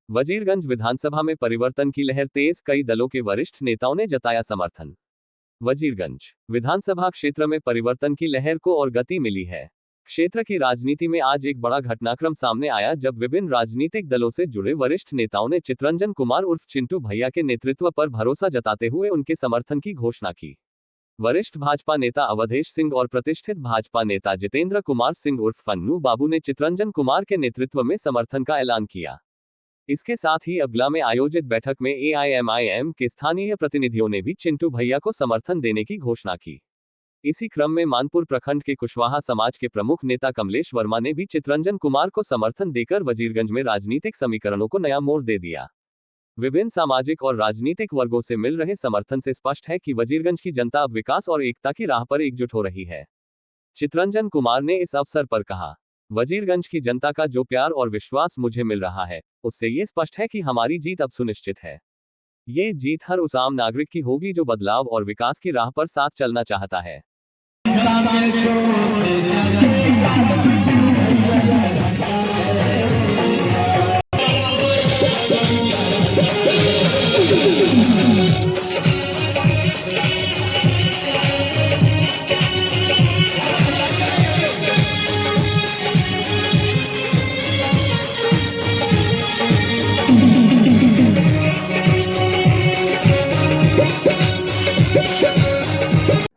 वजीरगंज विधानसभा में परिवर्तन की लहर तेज, कई दलों के वरिष्ठ नेताओं ने जताया समर्थन। वजीरगंज विधानसभा क्षेत्र में परिवर्तन की लहर को और गति मिली है। क्षेत्र की राजनीति में आज एक बड़ा घटनाक्रम सामने आया जब विभिन्न राजनीतिक दलों से जुड़े वरिष्ठ नेताओं ने चितरंजन कुमार उर्फ चिंटू भैया के नेतृत्व पर भरोसा जताते हुए उनके समर्थन की घोषणा की। वरिष्ठ भाजपा नेता अवधेश सिंह और प्रतिष्ठित भाजपा नेता जितेंद्र कुमार सिंह उर्फ फन्नू बाबू ने चितरंजन कुमार के नेतृत्व में समर्थन का ऐलान किया। इसके साथ ही अबला में आयोजित बैठक में AIMIM के स्थानीय प्रतिनिधियों ने भी चिंटू भैया को समर्थन देने की घोषणा की। इसी क्रम में मानपुर प्रखंड के कुशवाहा समाज के प्रमुख नेता कमलेश वर्मा ने भी चितरंजन कुमार को समर्थन देकर वजीरगंज में राजनीतिक समीकरणों को नया मोड़ दे दिया। विभिन्न सामाजिक और राजनीतिक वर्गों से मिल रहे समर्थन से स्पष्ट है कि वजीरगंज की जनता अब विकास और एकता की राह पर एकजुट हो रही है। चितरंजन कुमार ने इस अवसर पर कहा, वजीरगंज की जनता का जो प्यार और विश्वास मुझे मिल रहा है, उससे ये स्पष्ट है कि हमारी जीत अब सुनिश्चित है। ये जीत हर उस आम नागरिक की होगी जो बदलाव और विकास की राह पर साथ चलना चाहता है।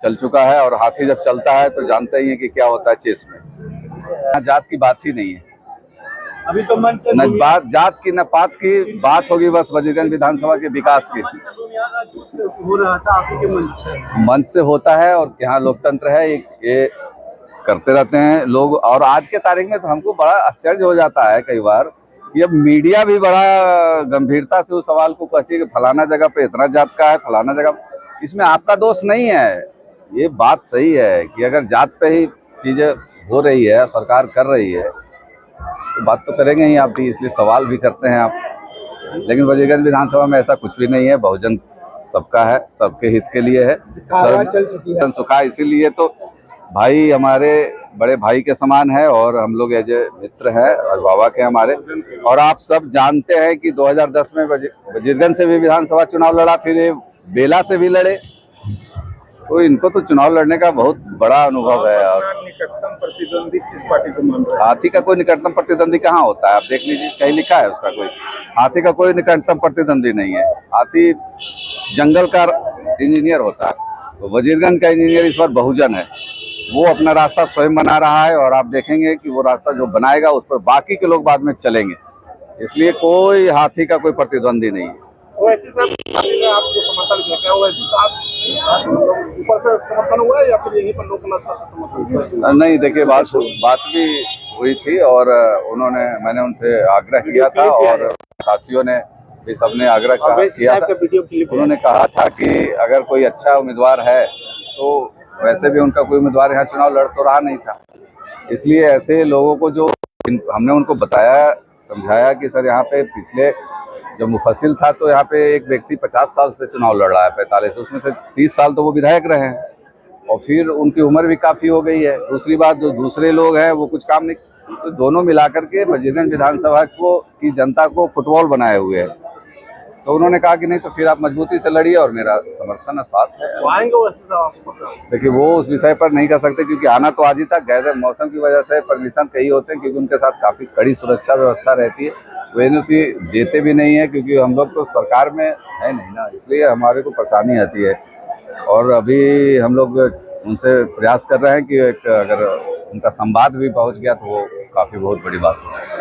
चल चुका है और हाथी जब चलता है तो जानते ही हैं कि क्या होता है चेस में। यहाँ जात की बात ही नहीं है, अभी तो न बात जात की न पात की बात होगी, बस वजीरगंज विधानसभा के विकास की हो रहा था आपके मन से होता है। और यहाँ लोकतंत्र है, ये करते रहते हैं लोग। और आज के तारीख में तो हमको बड़ा आश्चर्य हो जाता है कई बार कि अब मीडिया भी बड़ा गंभीरता से उस सवाल को कहती है कि फलाना जगह पे इतना जात का है, फलाना जगह। इसमें आपका दोष नहीं है, ये बात सही है कि अगर जात पे ही चीजें हो रही है, सरकार कर रही है, तो बात तो करेंगे ही आप भी, इसलिए सवाल भी करते हैं आप। लेकिन वजीरगंज विधानसभा में ऐसा कुछ भी नहीं है, बहुजन सबका है, सबके हित के लिए है। जन सुखा इसीलिए तो भाई हमारे बड़े भाई के समान है और हम लोग एज ए मित्र हैं और बाबा के हमारे। और आप सब जानते हैं कि 2010 में वजीरगंज से भी विधानसभा चुनाव लड़ा, फिर ये बेला से भी लड़े, तो इनको तो चुनाव लड़ने का बहुत बड़ा अनुभव है। और निकटतम प्रतिद्वंदी किस पार्टी को मानते हैं? हाथी का कोई निकटतम प्रतिद्वंदी कहाँ होता है? आप देख लीजिए, कहीं लिखा है उसका कोई? हाथी का कोई निकटतम प्रतिद्वंदी नहीं है। हाथी जंगल का इंजीनियर होता है, तो वजीरगंज का इंजीनियर इस बार बहुजन है। वो अपना रास्ता स्वयं बना रहा है और आप देखेंगे कि वो रास्ता जो बनाएगा उस पर बाकी के लोग बाद में चलेंगे। इसलिए कोई हाथी का कोई प्रतिद्वंदी नहीं है। वैसे सर आपको समर्थन किया क्या? वैसे आप ऊपर से समर्थन हुआ है या फिर यहीं पर लोकल समर्थन? नहीं, देखिए बात भी हुई थी और मैंने उनसे आग्रह किया था और साथियों ने भी सबने आग्रह किया था। उन्होंने कहा था कि अगर कोई अच्छा उम्मीदवार है तो वैसे भी उनका कोई उम्मीदवार यहाँ चुनाव लड़ तो रहा नहीं था, इसलिए ऐसे लोगों को जो हमने उनको बताया, समझाया कि सर यहाँ पे पिछले जब मुफस्सिल था तो यहाँ पे एक व्यक्ति 50 साल से चुनाव लड़ रहा है, 45, उसमें से 30 साल तो वो विधायक रहे हैं और फिर उनकी उम्र भी काफ़ी हो गई है। दूसरी बात, जो दूसरे लोग हैं वो कुछ काम नहीं, तो दोनों मिलाकर के वजीरगंज विधानसभा की जनता को फुटबॉल बनाए हुए है। तो उन्होंने कहा कि नहीं तो फिर आप मजबूती से लड़िए और मेरा समर्थन साथ है। देखिए वो उस विषय पर नहीं कर सकते क्योंकि आना तो आज ही तक गए, मौसम की वजह से परमिशन कई होते हैं क्योंकि उनके साथ काफ़ी कड़ी सुरक्षा व्यवस्था रहती है। वो एनओसी देते भी नहीं है क्योंकि हम लोग तो सरकार में है नहीं ना, इसलिए हमारे को परेशानी आती है। और अभी हम लोग उनसे प्रयास कर रहे हैं कि अगर उनका संवाद भी पहुँच गया तो वो काफ़ी बहुत बड़ी बात है।